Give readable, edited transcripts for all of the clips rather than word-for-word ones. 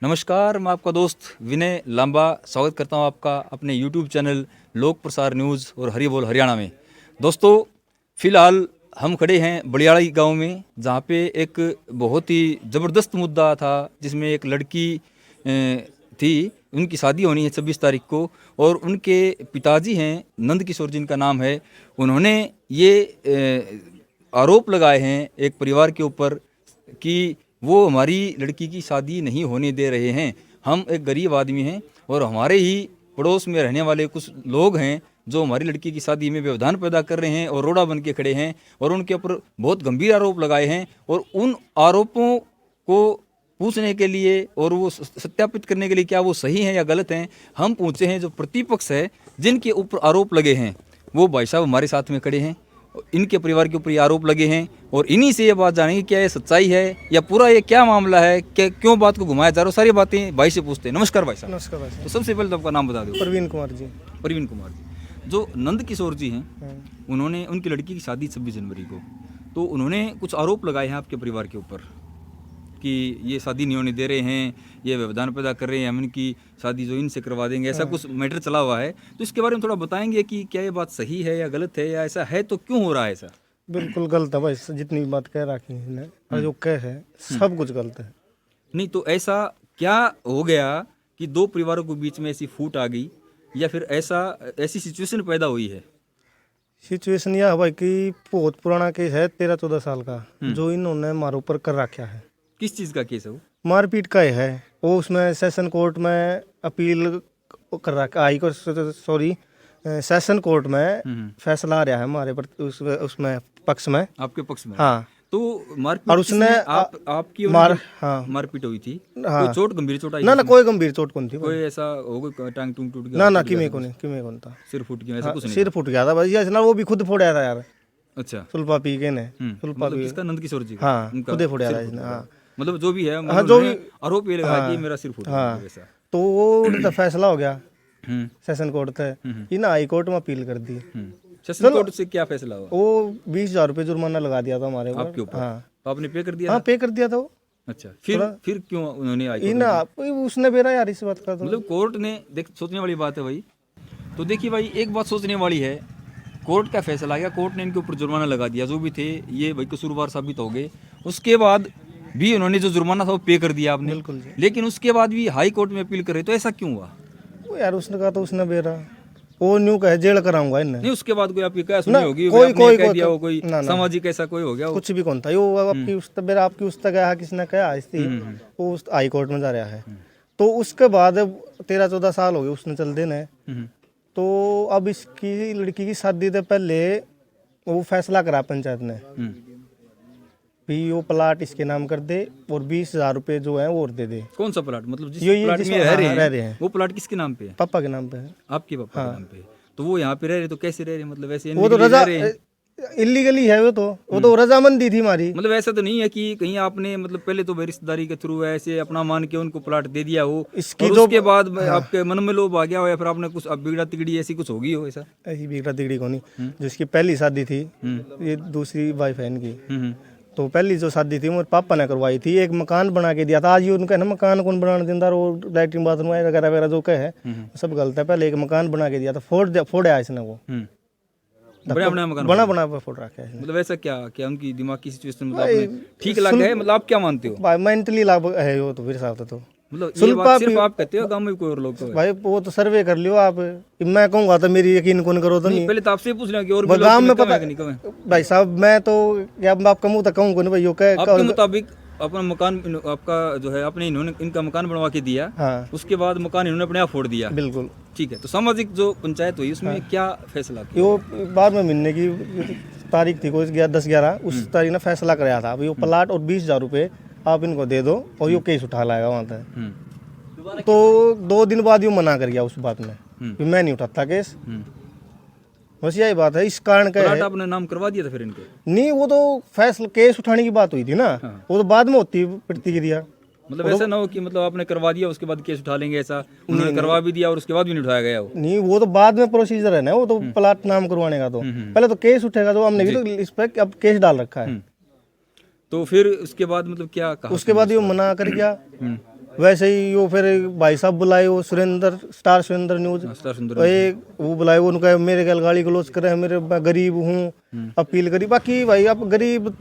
नमस्कार, मैं आपका दोस्त विनय लांबा स्वागत करता हूं आपका अपने YouTube चैनल लोक प्रसार न्यूज़ और हरी बोल हरियाणा में। दोस्तों, फिलहाल हम खड़े हैं बलियाड़ी गांव में, जहां पे एक बहुत ही ज़बरदस्त मुद्दा था, जिसमें एक लड़की थी, उनकी शादी होनी है 26 तारीख को, और उनके पिताजी हैं नंद किशोर, जिनका नाम है। उन्होंने ये आरोप लगाए हैं एक परिवार के ऊपर कि वो हमारी लड़की की शादी नहीं होने दे रहे हैं। हम एक गरीब आदमी हैं और हमारे ही पड़ोस में रहने वाले कुछ लोग हैं जो हमारी लड़की की शादी में व्यवधान पैदा कर रहे हैं और रोड़ा बन के खड़े हैं, और उनके ऊपर बहुत गंभीर आरोप लगाए हैं। और उन आरोपों को पूछने के लिए और वो सत्यापित करने के लिए क्या वो सही हैं या गलत हैं, हम पूछे हैं जो प्रतिपक्ष है, जिनके ऊपर आरोप लगे हैं। वो भाई साहब हमारे साथ में खड़े हैं, इनके परिवार के ऊपर ये आरोप लगे हैं, और इन्हीं से ये बात जानेंगे क्या ये सच्चाई है या पूरा ये क्या मामला है, क्या क्यों बात को घुमाया जा रहा है। सारी बातें भाई से पूछते हैं। नमस्कार भाई साहब। नमस्कार भाई साहब। तो सबसे पहले तो आपका नाम बता दो। प्रवीण कुमार जी। प्रवीण कुमार जी। जो नंद किशोर जी हैं, उन्होंने उनकी लड़की की शादी 26 जनवरी को, तो उन्होंने कुछ आरोप लगाए हैं आपके परिवार के ऊपर कि ये शादी नहीं होने दे रहे हैं, ये व्यवधान पैदा कर रहे हैं, हम इनकी शादी जो इनसे करवा देंगे, ऐसा कुछ मैटर चला हुआ है। तो इसके बारे में थोड़ा बताएंगे कि क्या ये बात सही है या गलत है, या ऐसा है तो क्यों हो रहा है ऐसा। बिल्कुल गलत है भाई, जितनी भी बात कह रखी है और जो कह है सब कुछ गलत है। नहीं तो ऐसा क्या हो गया कि दो परिवारों के बीच में ऐसी फूट आ गई, या फिर ऐसी सिचुएशन पैदा हुई है। सिचुएशन यह है भाई कि बहुत पुराना केस है, 13-14 साल का, जो इन्होंने हमारे ऊपर कर रखा है। किस चीज़ का केस है वो। मारपीट का ही है वो। उसमें सेशन कोर्ट में अपील कर रखा, high court sorry session court में फैसला आ रहा है हमारे पर, उसमें पक्ष में, आपके पक्ष में। हाँ। तो मारपीट और उसने आपकी हाँ मारपीट हुई थी। हाँ। कोई चोट, गंभीर चोट आई? ना कोई गंभीर चोट कौन थी, कोई ऐसा हो गया टांग टूट टूट गया? ना किमे कौन था, सिर फूट गया, ऐसा कुछ नहीं? सिर फूट गया था बस, ना वो भी खुद फोड़ा था यार। अच्छा। सुल्फा पी के ने, सुल्फा मतलब किसका? नंद किशोर जी का? हाँ, उनका खुदे फोड़ा सिर था फूट इसने, गया। हाँ। मतलब जो भी है, हाँ, जो भी आरोप ये लगा कि मेरा सिर फूट गया, हाँ। वैसा। तो वो उनका फैसला हो गया सेशन कोर्ट थे, इन हाई कोर्ट में अपील कर दी। सेशन कोर्ट से क्या फैसला हुआ? वो 20,000 रुपये जुर्माना लगा दिया था हमारे ऊपर। आपके ऊपर? हाँ। तो आपने पे कर दिया? हाँ, पे कर दिया था वो। अच्छा, फिर क्यों उन्होंने आई? उसने बेरा यार इस बात का तो, मतलब कोर्ट ने देख, सोचने वाली बात है भाई। तो देखिए भाई, एक बात सोचने वाली है, कोर्ट का फैसला आ गया, कोर्ट ने इनके ऊपर जुर्माना लगा दिया, जो भी थे ये भाई कसूरवार साबित हो गए। उसके बाद भी उन्होंने जो जुर्माना था वो पे कर दिया आपने। बिल्कुल जी। लेकिन उसके बाद भी हाई कोर्ट में अपील कर रहे, तो ऐसा क्यों हुआ? वो यार उसने कहा तो उसने बेरा, वो न्यू कहे जेल कराऊंगा इन्हें। नहीं, उसके बाद कोई आपकी क्या सुनी होगी, कोई कह दिया हो, कोई सामाजिक ऐसा कोई हो गया हो? कुछ भी कौन था यो, आपकी उस बेरा आपकी उस तक गया, किसने कहा इसकी, वो उस हाई कोर्ट में जा रहा है। तो उसके बाद 13-14 साल हो गए उसने चल देने। तो अब इसकी लड़की की शादी से पहले वो फैसला करा पंचायत ने भी वो प्लाट इसके नाम कर दे और 20,000 रुपये जो है वो और दे दे। कौन सा प्लाट? मतलब जिस ये प्लाट में रह रहे हैं वो प्लाट किसके नाम पे है? पापा के नाम पे है। आपके पापा के नाम पे? तो वो यहाँ पे रह रहे, तो कैसे रह रहे? मतलब ऐसे वो तो रजा इलीगली है, वो तो रजामंदी थी हमारी। मतलब ऐसा तो नहीं है कि कहीं आपने मतलब पहले तो रिश्तेदारी के थ्रू ऐसे अपना मान के उनको प्लाट दे दिया हो, इसकी और उसके बाद आपके मन में लोभ आ गया हो, या फिर आपने कुछ बिगड़ा तिगड़ी ऐसी कुछ होगी हो? ऐसा ऐसी बिगड़ा तिगड़ी को नहीं, जिसकी पहली शादी थी, ये दूसरी वाइफ है इनकी। तो पहली जो शादी थी मेरे पापा ने करवाई थी, एक मकान बना के दिया था। आज ये उनका ना मकान कौन बनाने देता, वो लैट्रिन बाथरूम वगैरह वगैरह जो कहे सब गलत है। पहले एक मकान बना के दिया था, फोड़ा इसने, वो बना फोड़ रखा है। मतलब ऐसा क्या क्या उनकी दिमाग की सिचुएशन मतलब ठीक लगा है? मतलब आप क्या मानते हो? मेंटली लाभ है वो तो मेरे हिसाब से। तो मतलब ये बात सिर्फ आप कहते हो, गांव में कोई और लोग तो भाई वो तो सर्वे कर लियो आप, मैं कहूँगा तो मेरी यकीन कौन करो तो नहीं। पहले तो आपसे पूछ रहे कि और भी गाँव में लोग पता भाई साहब, मैं तो क्या आपका मुँह तक कहूँ कौन भाई, आपके मुताबिक अपना मकान आपका जो है आपने इन्होंने इनका मकान बनवा के दिया। हाँ। उसके बाद मकान इन्होंने अपने आप फोड़ दिया। बिल्कुल ठीक है। तो सामाजिक जो पंचायत हुई उसमें क्या फैसला किया? वो बाद में मिलने की तारीख थी, कोई 10-11 उस तारीख ने फैसला कराया था, अभी वो प्लाट और 20,000 रुपये आप इनको दे दो और ये केस उठा लाएगा वहाँ तक। तो 2 दिन बाद ये मना कर गया उस बात में, मैं नहीं उठाता केस। बस यही बात है, इस कारण का है। आपने नाम करवा दिया था फिर इनके? नहीं, वो तो फैसला केस उठाने की बात हुई थी ना। वो तो बाद में होती प्रतिक्रिया। मतलब ऐसा ना हो कि मतलब आपने करवा दिया उसके बाद केस उठा लेंगे, ऐसा उन्होंने करवा भी दिया और उसके बाद भी नहीं उठाया गया वो? नहीं, वो तो बाद में प्रोसीजर है ना, वो तो प्लाट नाम करवाने का। तो पहले तो केस उठेगा, तो हमने भी तो इस पर अब केस डाल रखा है। तो फिर उसके बाद मतलब क्या कहा? उसके बाद ये मना कर गया वैसे ही वो फिर भाई साहब बुलाए, वो Surendra star Surendra news, star सुंदर वो बुलाए, वो उनका मेरे गल गाली गलौज करे, मेरे मैं गरीब हूँ अपील करी। बाकी भाई अब गरीब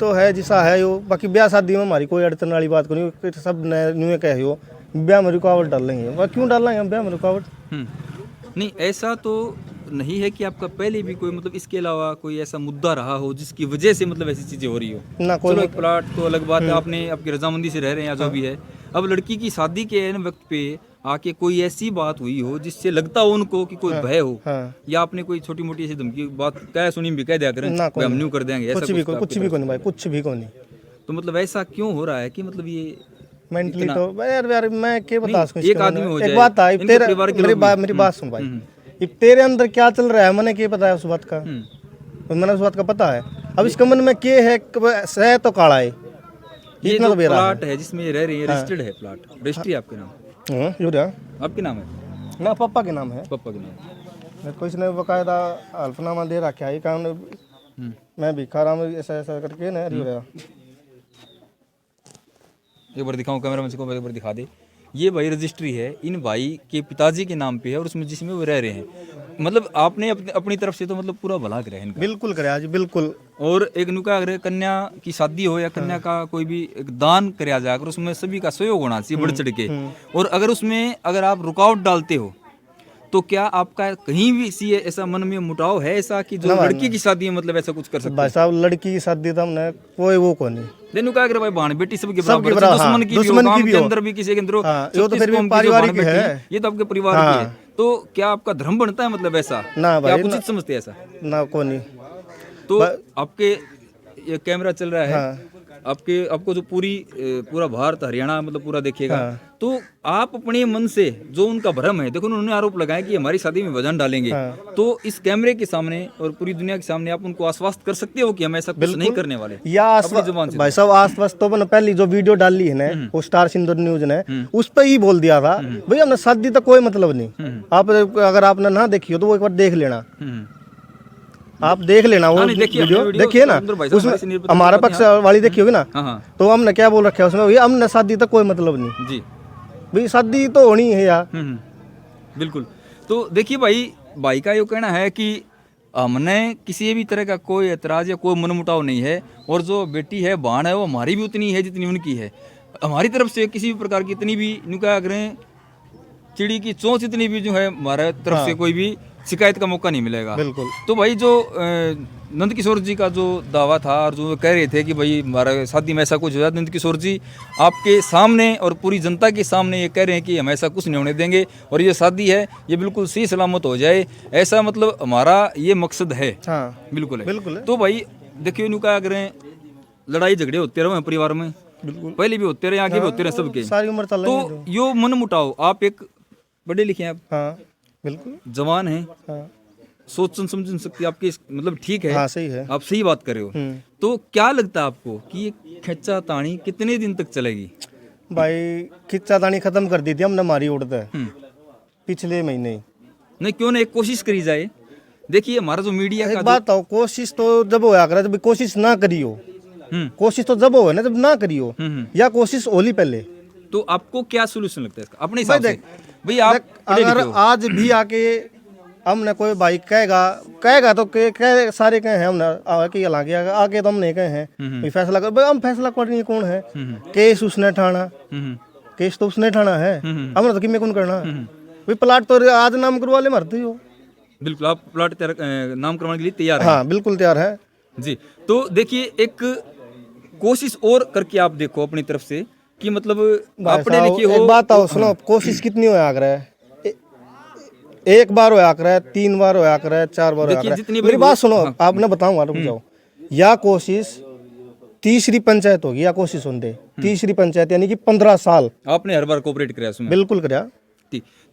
तो है जिसा है यो, बाकी ब्याह शादी में हमारी कोई अड़चन वाली बात को नहीं, सब न्यू कहे हो ब्याह में रुकावट डाल लेंगे, क्यों डालेंगे हम ब्याह में रुकावट। नहीं, ऐसा तो नहीं है कि आपका पहले भी कोई मतलब इसके अलावा कोई ऐसा मुद्दा रहा हो जिसकी वजह से मतलब ऐसी चीजें हो रही हो? ना कोई चलो एक प्लाट तो अलग बात है, आपने आपकी रजामंदी से रह रहे हैं या जो भी है, अब लड़की की शादी के एन वक्त पे आके कोई ऐसी बात हुई हो जिससे लगता हो उनको कि कोई भय हो, या आपने कोई छोटी मोटी ऐसी धमकी बात कह सुनी भी कह दिया करें भाई हम न्यू कर देंगे, ऐसा कुछ भी को नहीं भाई, कुछ भी को नहीं। तो मतलब ऐसा क्यों हो रहा है कि मतलब ये मेंटली तो यार मैं क्या बता सकूं। एक आदमी हो जाए, एक बात आई तेरे, मेरी बात सुन भाई, तेरे अंदर क्या चल रहा है मैंने क्या पता है उस बात का, मैंने उस बात का पता है। अब इसके मन में क्या है, सह तो काला है, ये जो प्लाट है जिसमें रह रही है रजिस्टर्ड है, प्लाट रजिस्ट्री आपके नाम? आपके नाम है ना, पापा के नाम है, पापा के नाम। कोई इसने बकायदा हल्फनामा दे रखा है, कारण मैं भिखारा में ऐसा ऐसा करके ना एक बार दिखाऊं कैमरा मैन को, एक बार दिखा दे। ये भाई रजिस्ट्री है, इन भाई के पिताजी के नाम पे है और उसमें जिसमें वो रह रहे हैं, मतलब आपने अपनी तरफ से तो मतलब पूरा भला करा है इनका, बिल्कुल कराया जी बिल्कुल। और एक नुका अगर कन्या की शादी हो या कन्या का कोई भी एक दान कराया जाए, अगर उसमें सभी का सहयोग होना चाहिए बढ़ चढ़ के, और अगर उसमें अगर आप रुकावट डालते हो तो क्या आपका कहीं भी सी ऐसा मन में मुटाव है ऐसा कि जो लड़की की शादी है मतलब ऐसा कुछ कर सकते? भाई साहब लड़की की शादी तो हमने कोई वो को नहीं देनु का, अगर भाई बहन बेटी सबके बराबर, दुश्मन की भी अंदर भी किसी के अंदर, ये तो फिर भी पारिवारिक है, ये तो आपके परिवार की है, तो क्या आपका धर्म बनता है मतलब ऐसा? ना भाई, आप उचित समझते हैं ऐसा? ना को नहीं। तो आपके ये कैमरा चल रहा है, आपको जो पूरा भारत हरियाणा मतलब पूरा देखेगा, तो आप अपने मन से जो उनका भ्रम है, देखो उन्होंने आरोप लगाया कि हमारी शादी में वजन डालेंगे, तो इस कैमरे के सामने और पूरी दुनिया के सामने आप उनको आश्वस्त कर सकते हो कि हम ऐसा कुछ नहीं करने वाले? या भाई साहब आश्वस्त तो मैंने पहली जो वीडियो डाली है ना वो स्टार सिंदूर न्यूज ने, उस पर ही बोल दिया था भाई हमने शादी तो कोई मतलब नहीं। आप अगर आपने ना देखी हो तो वो एक बार देख लेना, आप देख लेना वो वीडियो देखिए ना, उसमें हमारा पक्ष वाली देखी होगी ना, तो हमने क्या बोल रखा है उसमें, हमने शादी तो कोई मतलब नहीं जी, भाई शादी तो होनी है यार। बिल्कुल। तो देखिए भाई का ये कहना है कि हमने किसी भी तरह का कोई एतराज या कोई मनमुटाव नहीं है, और जो बेटी है बहन है वो हमारी भी उतनी है जितनी उनकी है, हमारी तरफ से किसी भी प्रकार की इतनी भी निकाह करें चिड़ी की चोंच इतनी भी जो है हमारे तरफ से कोई भी शिकायत का मौका नहीं मिलेगा। बिल्कुल। तो भाई जो नंद किशोर जी का जो दावा था और जो कह रहे थे कि भाई हमारा शादी में ऐसा कुछ हो जाए, नंद किशोर जी आपके सामने और पूरी जनता के सामने ये कह रहे हैं कि हम ऐसा कुछ नहीं होने देंगे और ये शादी है ये बिल्कुल सही सलामत हो जाए, ऐसा मतलब हमारा ये मकसद है। हाँ बिल्कुल है, बिल्कुल है। तो भाई देखिए नु क्या करें, लड़ाई झगड़े होते रहे परिवार में, बिल्कुल पहले भी होते रहे आगे भी होते रहे सबके, सारी उम्र चल रही है। तो यो मन मुटाव, आप एक पढ़े लिखे हैं आप, हाँ बिल्कुल जवान हैं, हाँ सोच समझ सकती आपकी मतलब ठीक है, हाँ सही है, आप सही बात कर रहे हो। तो क्या लगता है आपको कि ये खिंचा तानी कितने दिन तक चलेगी? भाई खिंचा तानी खत्म कर दी थी हमने हमारी उड़ते पिछले महीने। नहीं क्यों ना एक कोशिश करी जाए। देखिए हमारा जो मीडिया एक बात हो, कोशिश तो जब होया करे, जब कोशिश ना करियो, कोशिश तो जब हो ना जब ना करियो, या कोशिश होली पहले। तो आपको क्या सोल्यूशन लगता है इसका अपने हिसाब से? भाई आप अगर आज भी आके हमने कोई भाई कहेगा तो सारे कहे हैं हमने आगे तो हम नहीं कहे हैं फैसला कर, भाई हम फैसला करनी कौन है, केस उसने ठाना, केस तो उसने ठाना है, हमने तो किमें कौन करना भाई। प्लाट तो आज नाम करवा ले मरते हो। बिल्कुल, आप प्लाट नाम करवाने के लिए तैयार हैं? हाँ बिल्कुल तैयार है जी। तो देखिए एक कोशिश और करके आप देखो अपनी तरफ से कि मतलब आपने लिखी हो। एक बात आओ सुनो, कोशिश कितनी होया करे, एक बार होया करे, 3 बार होया करे, 4 बार होया करे। मेरी बात सुनो, आपने बताऊंगा रुक जाओ। या कोशिश तीसरी पंचायत होगी या कोशिश होंगे तीसरी पंचायत, यानी कि 15 साल आपने हर बार कोऑपरेट कराया उसमें? बिल्कुल कराया।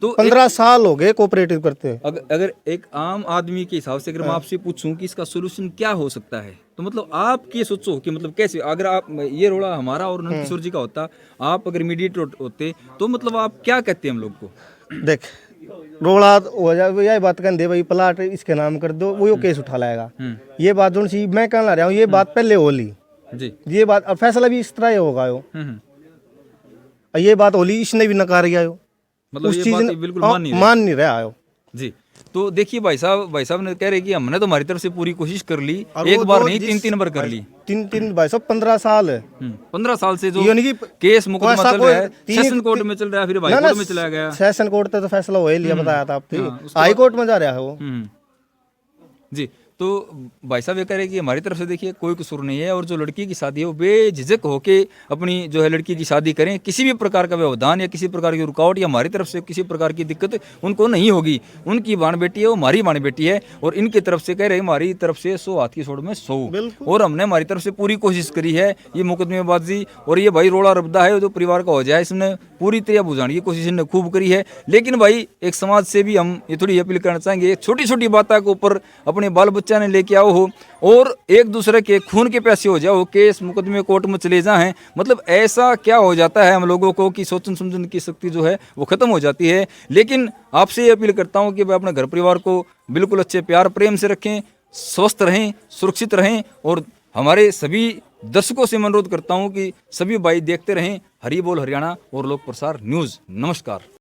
तो 15 साल हो गए कोऑपरेटिव करते। अगर एक आम आदमी के हिसाब से अगर मैं आपसे पूछूं कि इसका सोल्यूशन क्या हो सकता है, तो मतलब आप ये सोचो कि मतलब कैसे, अगर आप ये रोड़ा हमारा और नंद किशोर जी का होता, आप अगर मीडिएटर होते, तो मतलब आप क्या कहते हम लोग को? देख रोड़ा हो जाए, यही बात कहते भाई प्लाट इसके नाम कर दो, वो केस उठा लाएगा। ये बात जो सी मैं कहना रहा हूँ, ये बात पहले हो ली जी, ये बात फैसला भी इस तरह ही होगा। ये बात होली इसने भी नकार गया हो, मतलब उस ये चीज बात ने बिल्कुल मान नहीं रहे। मान नहीं रहा हो। जी, तो देखिए भाई साहब ने कह रहे कि हमने तो हमारी तरफ से पूरी कोशिश कर ली, और एक वो बार जो नहीं जिस- 3 बार कर ली। तीन भाई साहब 15 साल है 15 साल से जो यानी कि केस मुकदमा ऐसा चल कोई रहा है, तीन- सेशन कोर्ट में चल रहा है, फिर हाई ना कोर्ट में चला गया। सेशन कोर्ट तो फैसला हो ही लिया, बताया था आपको, हाँ, उसके हाई कोर्ट में जा रहा है वो। जी, तो भाई साहब ये कह रहे हैं कि हमारी तरफ से देखिए कोई कसूर नहीं है, और जो लड़की की शादी है वो बेझिझक होके अपनी जो है लड़की की शादी करें, किसी भी प्रकार का व्यवधान या किसी प्रकार की रुकावट या हमारी तरफ से किसी प्रकार की दिक्कत उनको नहीं होगी। उनकी बाण बेटी है, वो हमारी बाण बेटी है, और इनकी तरफ से कह रहे हैं हमारी तरफ से 100 हाथ की सोड़ में 100, बिल्कुल। और हमने हमारी तरफ से पूरी कोशिश करी है ये मुकदमेबाजी और ये भाई रोड़ा रबदा है जो परिवार का हो जाए, इसने पूरी तरह बुझाने की कोशिश इन्होंने खूब करी है। लेकिन भाई एक समाज से भी हम ये थोड़ी अपील करना चाहेंगे, छोटी छोटी बातों के ऊपर अपने बाल बच्चा ने लेके आओ हो और एक दूसरे के खून के प्यासे हो जाओ, केस मुकदमे कोर्ट में चले जाएं, मतलब ऐसा क्या हो जाता है हम लोगों को कि सोचन समझन की शक्ति जो है वो खत्म हो जाती है। लेकिन आपसे ये अपील करता हूं कि भाई अपने घर परिवार को बिल्कुल अच्छे प्यार प्रेम से रखें, स्वस्थ रहें, सुरक्षित रहें, और हमारे सभी दर्शकों से मैं अनुरोध करता हूं कि सभी भाई देखते रहें हरी बोल हरियाणा और लोक प्रसार न्यूज़। नमस्कार।